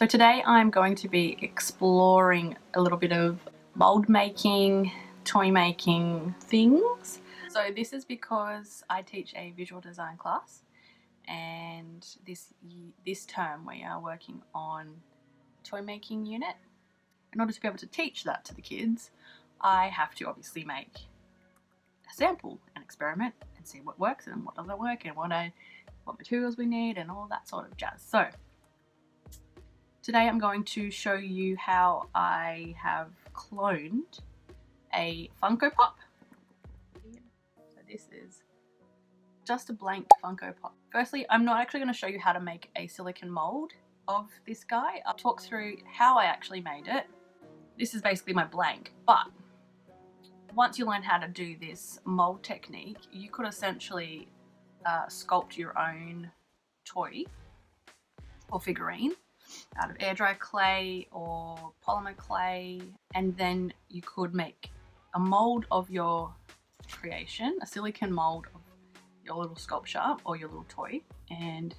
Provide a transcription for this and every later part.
So today I'm going to be exploring a little bit of mold making, toy making things. So this is because I teach a visual design class, and this term we are working on toy making unit. In order to be able to teach that to the kids, I have to obviously make a sample and experiment and see what works and what doesn't work and what materials we need and all that sort of jazz. So today I'm going to show you how I have cloned a Funko Pop. So this is just a blank Funko Pop. Firstly, I'm not actually going to show you how to make a silicone mold of this guy. I'll talk through how I actually made it. This is basically my blank, but once you learn how to do this mold technique, you could essentially sculpt your own toy or figurine out of air dry clay or polymer clay, and then you could make a mold of your creation, a silicone mold of your little sculpture or your little toy, and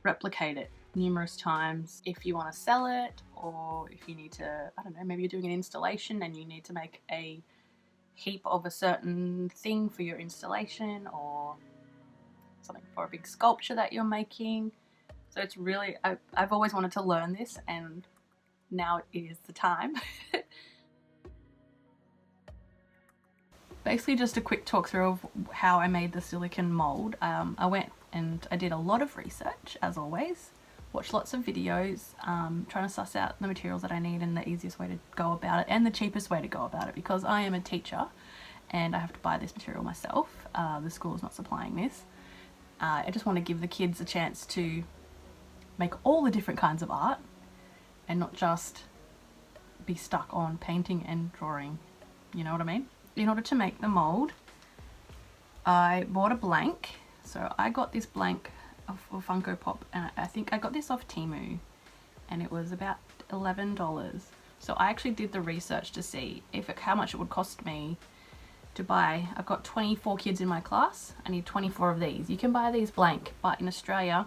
replicate it numerous times if you want to sell it, or if you need to, I don't know, maybe you're doing an installation and you need to make a heap of a certain thing for your installation, or something for a big sculpture that you're making. So it's really, I've always wanted to learn this, and now is the time. Basically just a quick talk through of how I made the silicone mold. I went and I did a lot of research, as always, watched lots of videos, trying to suss out the materials that I need and the easiest way to go about it and the cheapest way to go about it, because I am a teacher and I have to buy this material myself. The school is not supplying this. I just want to give the kids a chance to make all the different kinds of art and not just be stuck on painting and drawing, you know what I mean? In order to make the mold, I bought a blank. So I got this blank of Funko Pop, and I think I got this off Temu, and it was about $11. So I actually did the research to see how much it would cost me to buy. I've got 24 kids in my class. I need 24 of these. You can buy these blank, but in Australia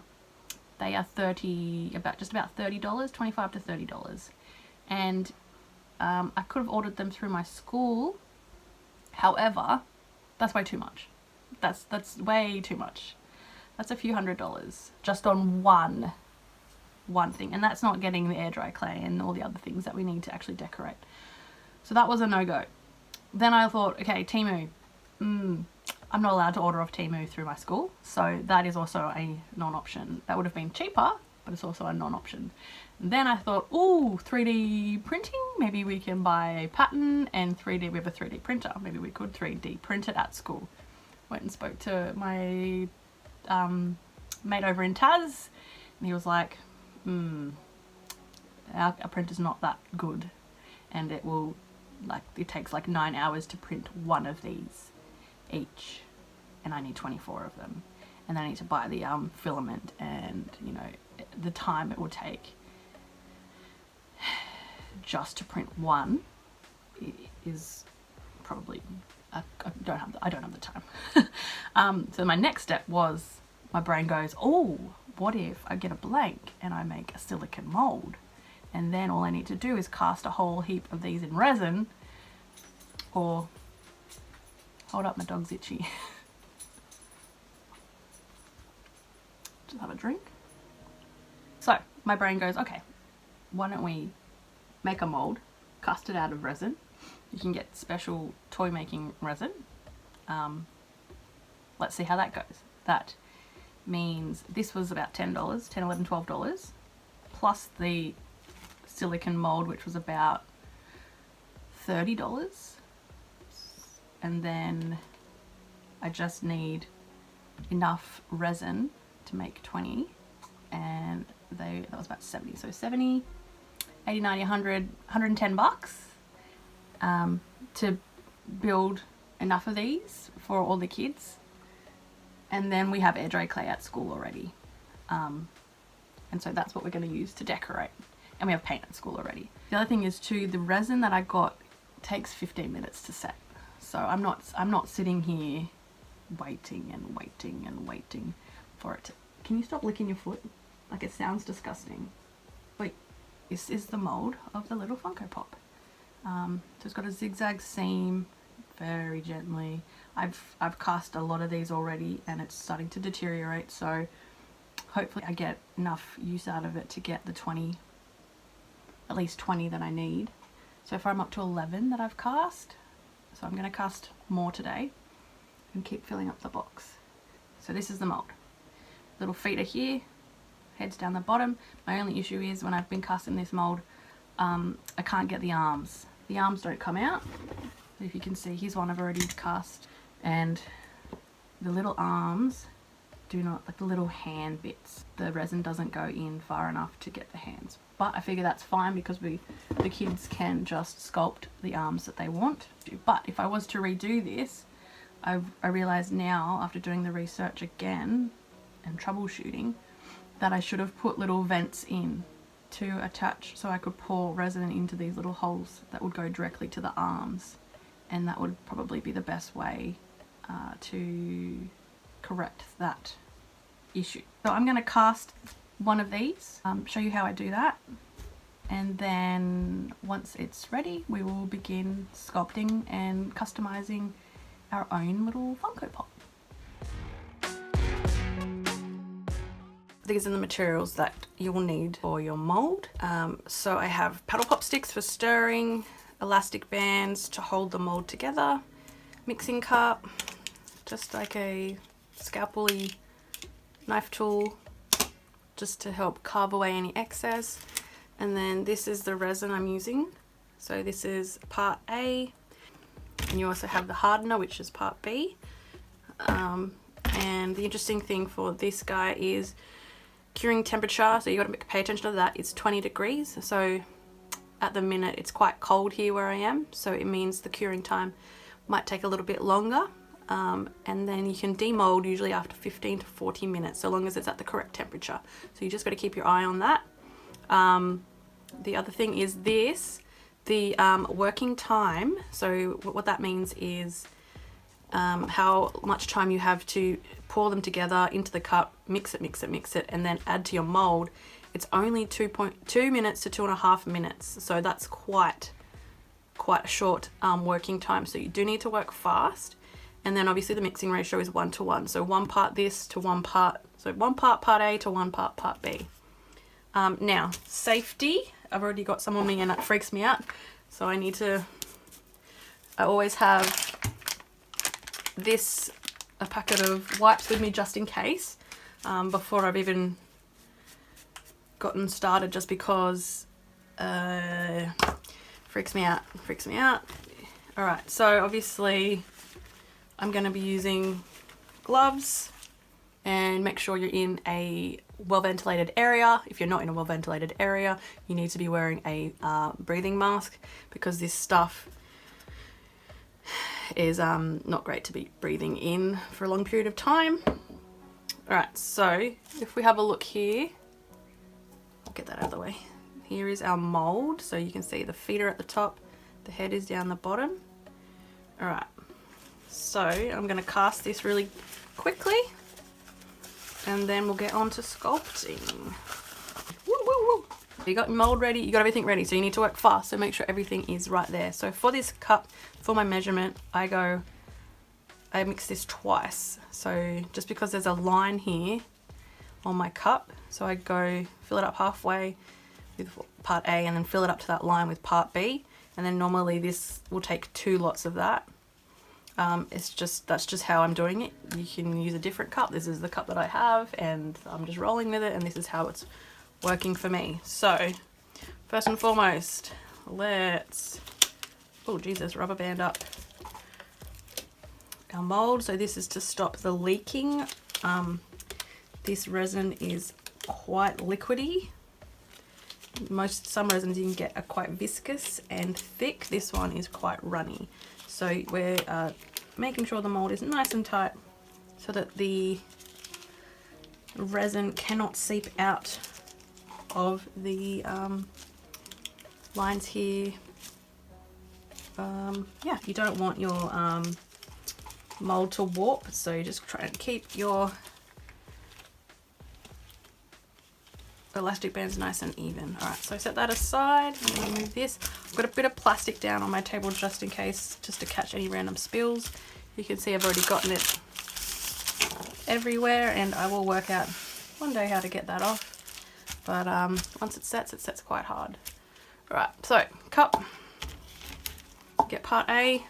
they are just about $30, $25 to $30. And I could have ordered them through my school. However, that's way too much. That's way too much. That's a few $100s just on one thing, and that's not getting the air dry clay and all the other things that we need to actually decorate. So that was a no-go. Then I thought, okay, Temu, I'm not allowed to order off Temu through my school, so that is also a non-option. That would have been cheaper, but it's also a non-option. Then I thought, ooh, 3D printing, maybe we can buy a pattern and we have a 3D printer. Maybe we could 3D print it at school. Went and spoke to my mate over in Taz, and he was like, our printer's not that good, and it takes like 9 hours to print one of these each, and I need 24 of them, and then I need to buy the filament, and you know the time it will take just to print one is probably, I don't have the time. So my next step was, my brain goes, oh, what if I get a blank and I make a silicone mold, and then all I need to do is cast a whole heap of these in resin, or hold up, my dog's itchy. Just have a drink. So my brain goes, okay, why don't we make a mold, cast it out of resin. You can get special toy making resin. Let's see how that goes. That means this was about $10, $10, $11, $12, plus the silicone mold, which was about $30. And then I just need enough resin to make 20, and that was about 70. So 70, 80, 90, 100, 110 bucks to build enough of these for all the kids. And then we have air dry clay at school already. And so that's what we're going to use to decorate. And we have paint at school already. The other thing is too, the resin that I got takes 15 minutes to set. So I'm not sitting here waiting and waiting and waiting for it to... Can you stop licking your foot? Like, it sounds disgusting. Wait, this is the mould of the little Funko Pop. So it's got a zigzag seam, very gently. I've cast a lot of these already and it's starting to deteriorate, so hopefully I get enough use out of it to get the 20, at least 20 that I need. So far I'm up to 11 that I've cast, so I'm going to cast more today and keep filling up the box. So this is the mould. Little feet are here, heads down the bottom. My only issue is when I've been casting this mould, I can't get the arms. The arms don't come out. If you can see, here's one I've already cast, and the little arms do not, like the little hand bits, the resin doesn't go in far enough to get the hands. But I figure that's fine because the kids can just sculpt the arms that they want to. But if I was to redo this, I realise now, after doing the research again and troubleshooting, that I should have put little vents in to attach, so I could pour resin into these little holes that would go directly to the arms, and that would probably be the best way to correct that issue. So I'm going to cast one of these, show you how I do that, and then once it's ready we will begin sculpting and customizing our own little Funko Pop. These are the materials that you will need for your mould. So I have paddle pop sticks for stirring, elastic bands to hold the mould together, mixing cup, just like a scalpel-y knife tool just to help carve away any excess. And then this is the resin I'm using. So this is part A, and you also have the hardener, which is part B. And the interesting thing for this guy is curing temperature, so you got to pay attention to that. It's 20 degrees, so at the minute it's quite cold here where I am, so it means the curing time might take a little bit longer. And then you can demold usually after 15 to 40 minutes, so long as it's at the correct temperature. So you just got to keep your eye on that. The other thing is the working time. So what that means is how much time you have to pour them together into the cup, mix it, and then add to your mold. It's only 2.2 minutes to 2.5 minutes, so that's quite a short working time. So you do need to work fast. And then obviously the mixing ratio is 1:1, so 1 part this to 1 part, so 1 part part A to 1 part part B. Now safety, I've already got some on me and that freaks me out, so I always have a packet of wipes with me just in case, before I've even gotten started, just because freaks me out. Alright, so obviously I'm going to be using gloves, and make sure you're in a well ventilated area. If you're not in a well ventilated area, you need to be wearing a breathing mask, because this stuff is not great to be breathing in for a long period of time. Alright, so if we have a look here, I'll get that out of the way. Here is our mould, so you can see the feet are at the top, the head is down the bottom. Alright, so I'm going to cast this really quickly, and then we'll get on to sculpting. Woo, woo, woo. You got your mold ready, you got everything ready, so you need to work fast, so make sure everything is right there. So for this cup, for my measurement, I mix this twice. So just because there's a line here on my cup, so I go fill it up halfway with part A and then fill it up to that line with part B, and then normally this will take 2 lots of that. That's just how I'm doing it. You can use a different cup. This is the cup that I have, and I'm just rolling with it, and this is how it's working for me. So first and foremost, let's, oh Jesus, rubber band up our mold. So this is to stop the leaking. This resin is quite liquidy. Some resins you can get are quite viscous and thick. This one is quite runny. So we're making sure the mold is nice and tight so that the resin cannot seep out of the lines here. Yeah, you don't want your mold to warp, so just try and keep your elastic band's nice and even. Alright, so set that aside. I'm going to move this. I've got a bit of plastic down on my table just in case, just to catch any random spills. You can see I've already gotten it everywhere, and I will work out one day how to get that off. But once it sets quite hard. Alright, so cup. Get part A.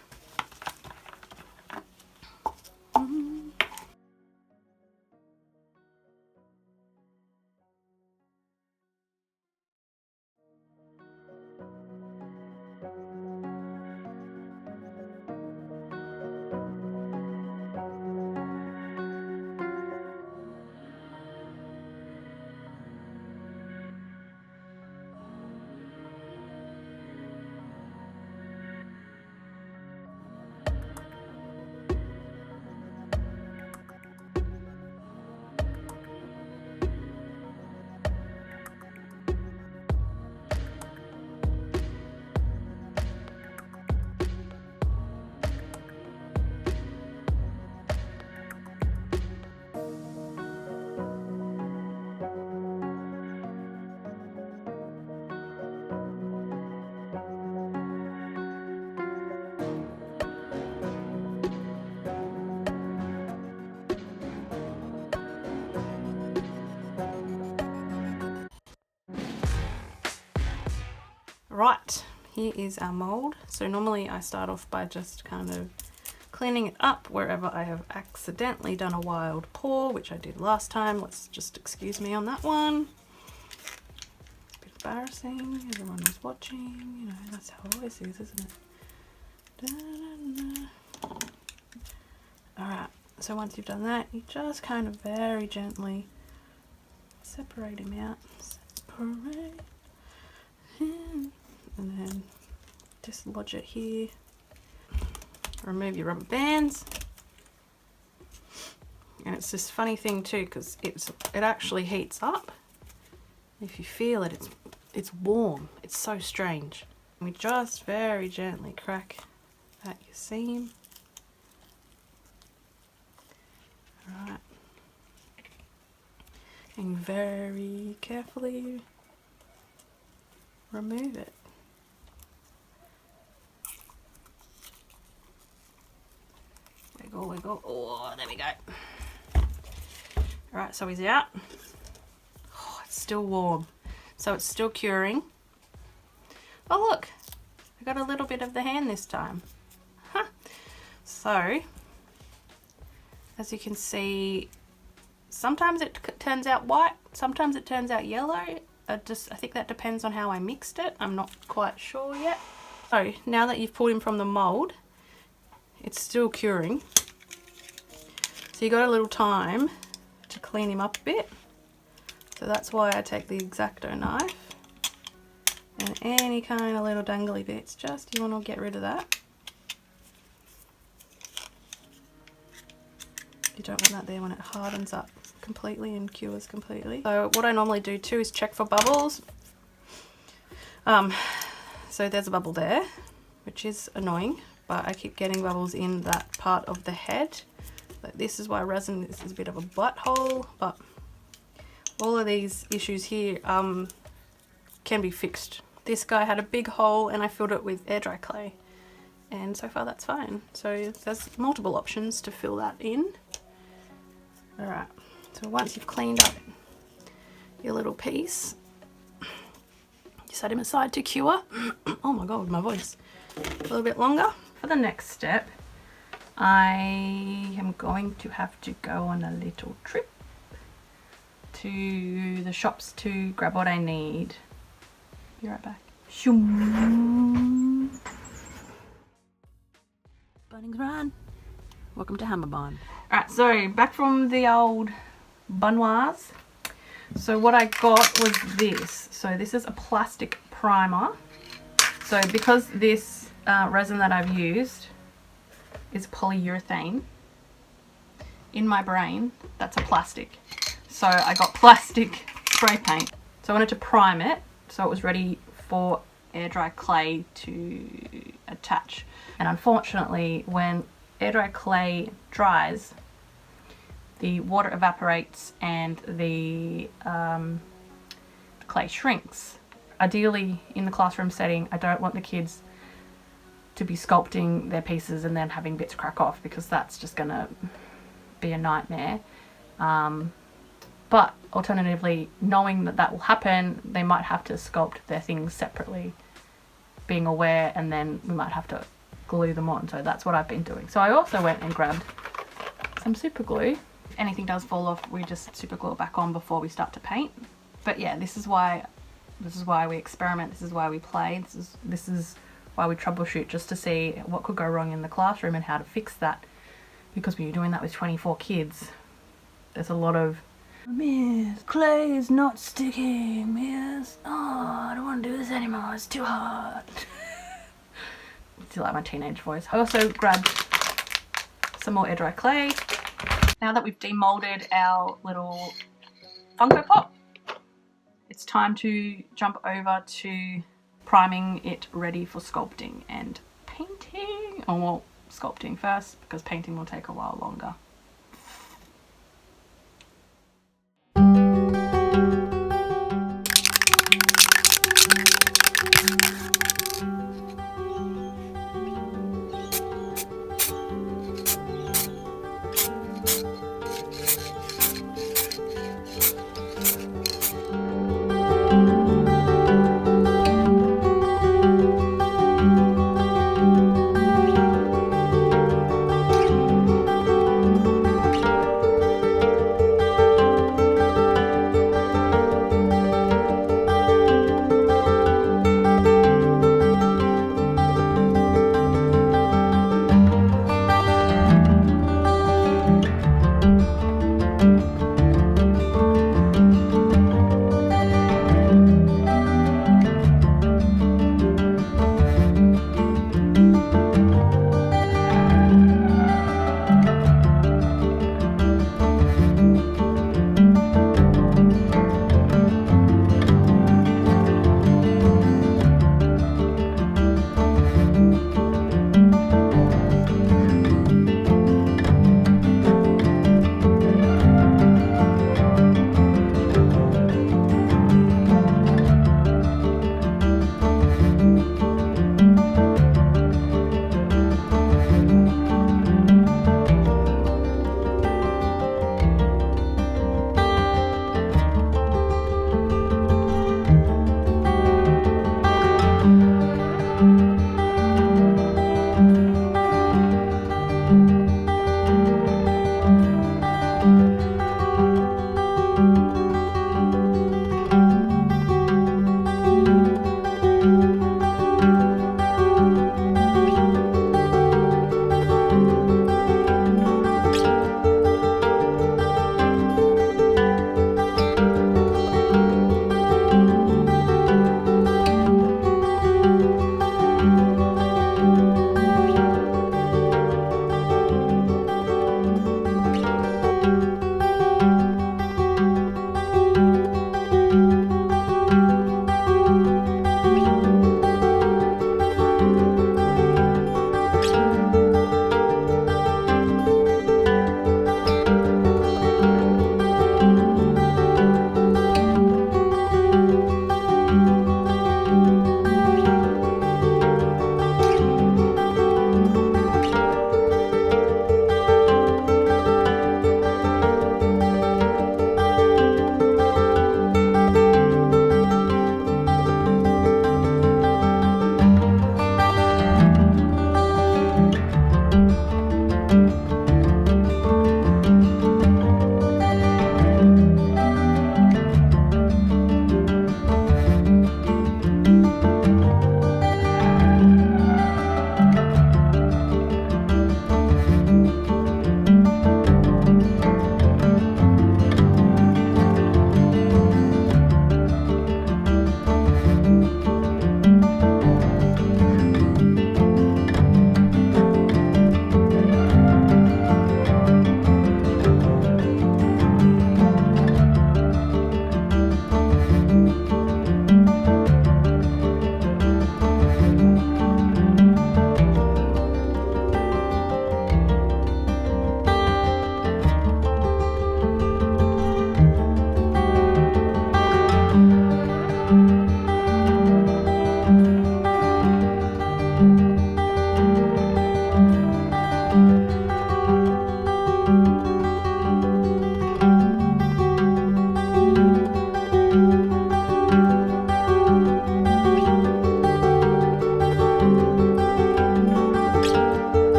Right, here is our mould. So normally I start off by just kind of cleaning it up wherever I have accidentally done a wild pour, which I did last time. Let's just excuse me on that one. It's a bit embarrassing, everyone was watching, you know, that's how it always is, isn't it? Alright, so once you've done that, you just kind of very gently separate him out. Separate him. And then dislodge it here. Remove your rubber bands. And it's this funny thing too, because it actually heats up. If you feel it, it's warm. It's so strange. And we just very gently crack at your seam. Alright. And very carefully remove it. Wiggle. Oh, there we go. Alright, so he's out. Oh, it's still warm. So it's still curing. Oh look, I got a little bit of the hand this time. Huh. So, as you can see, sometimes it turns out white, sometimes it turns out yellow. I think that depends on how I mixed it. I'm not quite sure yet. So, now that you've pulled him from the mould, it's still curing. So you got a little time to clean him up a bit. So that's why I take the X-Acto knife. And any kind of little dangly bits, just you want to get rid of that. You don't want that there when it hardens up completely and cures completely. So what I normally do too is check for bubbles. So there's a bubble there, which is annoying, but I keep getting bubbles in that part of the head. But this is why resin is a bit of a butthole, but all of these issues here can be fixed. This guy had a big hole and I filled it with air dry clay, and so far that's fine. So there's multiple options to fill that in. Alright, so once you've cleaned up your little piece, you set him aside to cure. Oh my god, my voice. A little bit longer. For the next step, I am going to have to go on a little trip to the shops to grab what I need. Be right back. Bunnings run. Welcome to Hammer Barn. Alright, so back from the old Bunnoise. So what I got was this. So this is a plastic primer. So because this resin that I've used is polyurethane, in my brain that's a plastic. So I got plastic spray paint. So I wanted to prime it so it was ready for air dry clay to attach. And unfortunately, when air dry clay dries, the water evaporates and the clay shrinks. Ideally, in the classroom setting, I don't want the kids to be sculpting their pieces and then having bits crack off, because that's just gonna be a nightmare. But alternatively, knowing that that will happen, they might have to sculpt their things separately, being aware, and then we might have to glue them on. So that's what I've been doing. So I also went and grabbed some super glue. If anything does fall off, we just super glue it back on before we start to paint. But yeah, this is why we experiment, this is why we play, this is why we troubleshoot, just to see what could go wrong in the classroom and how to fix that. Because when you're doing that with 24 kids, there's a lot of, "Miss, clay is not sticking, miss. Oh, I don't want to do this anymore, it's too hard." It's like my teenage voice. I also grabbed some more air dry clay. Now that we've demolded our little Funko Pop, it's time to jump over to priming it ready for sculpting and painting. Oh, well, sculpting first, because painting will take a while longer.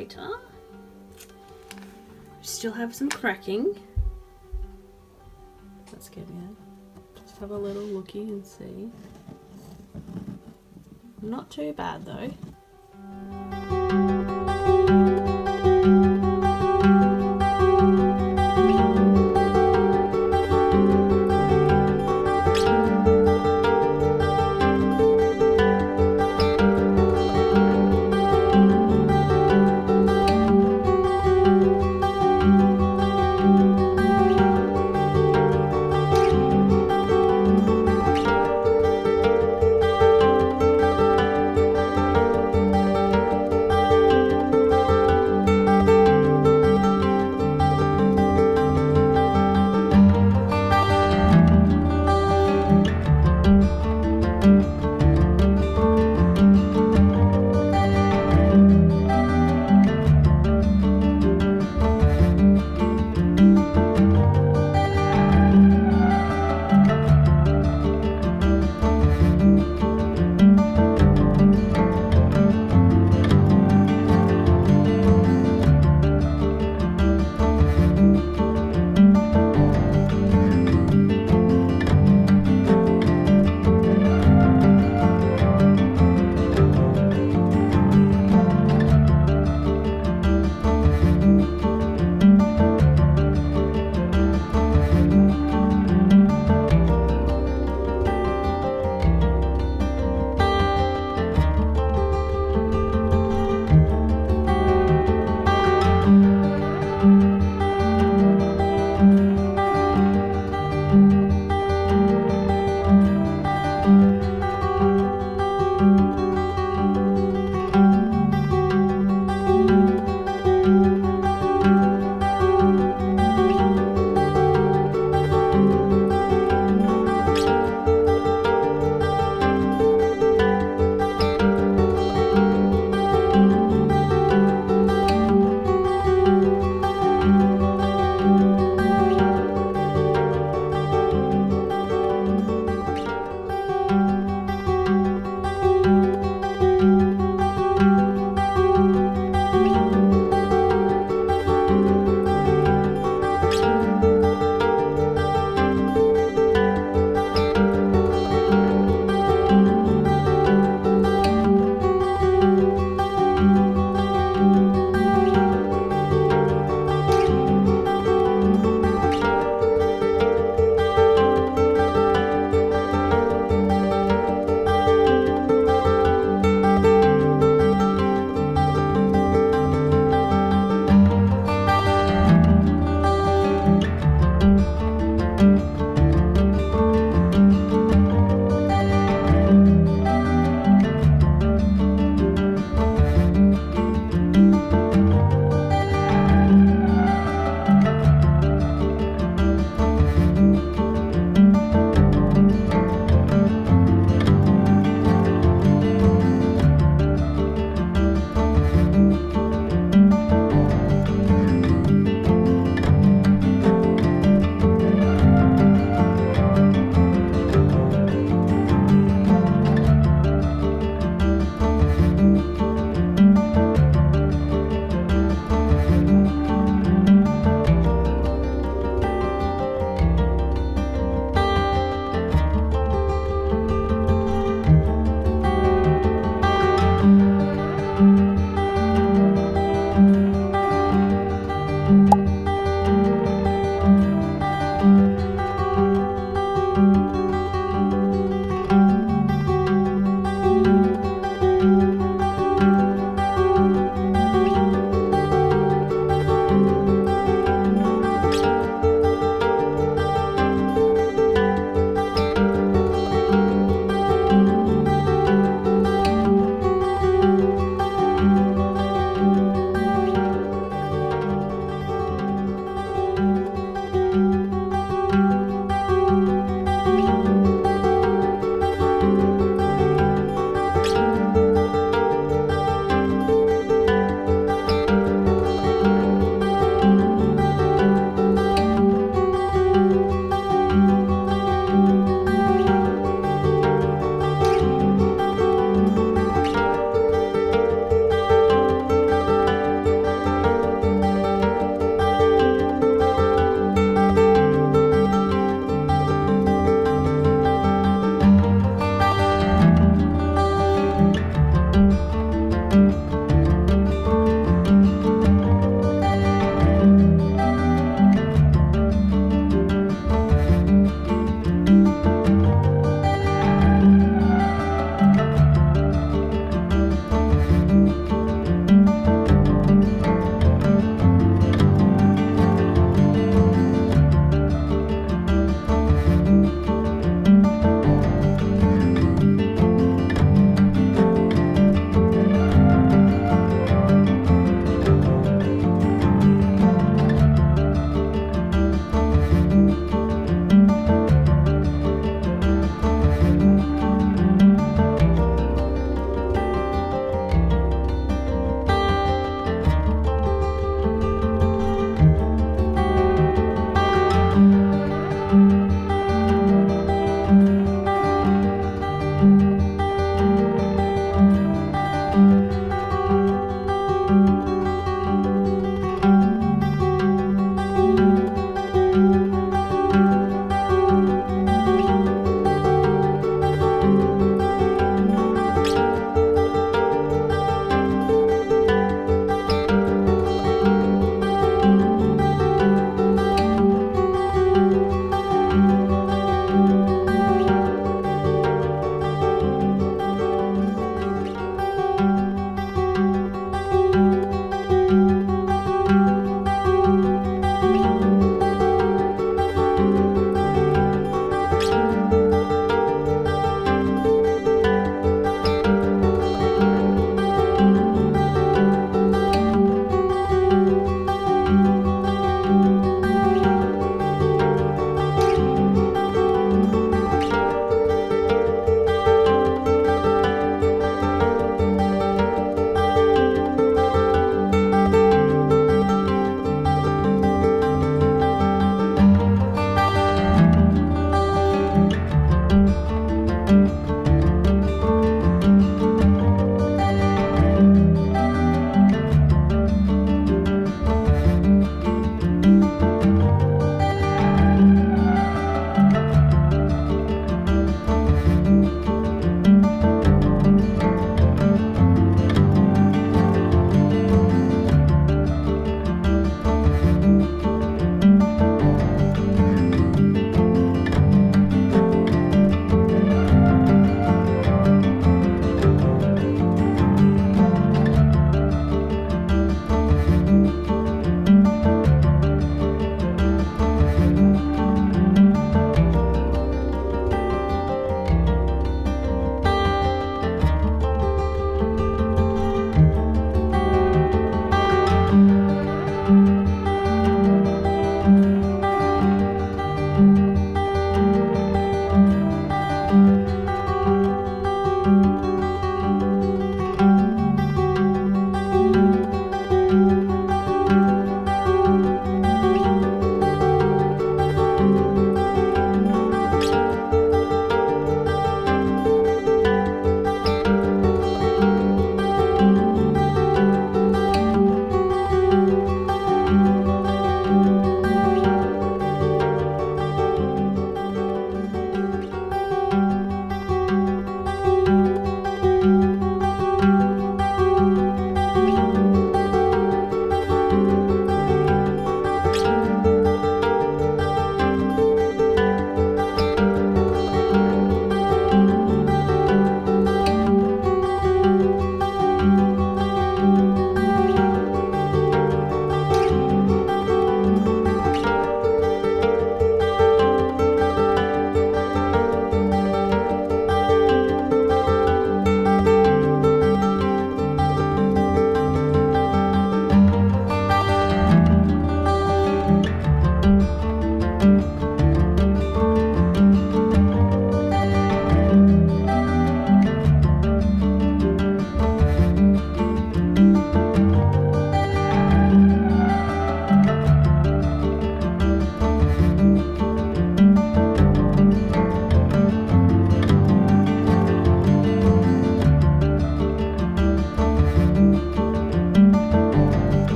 later. Still have some cracking. Let's get in. Just have a little looky and see. Not too bad though.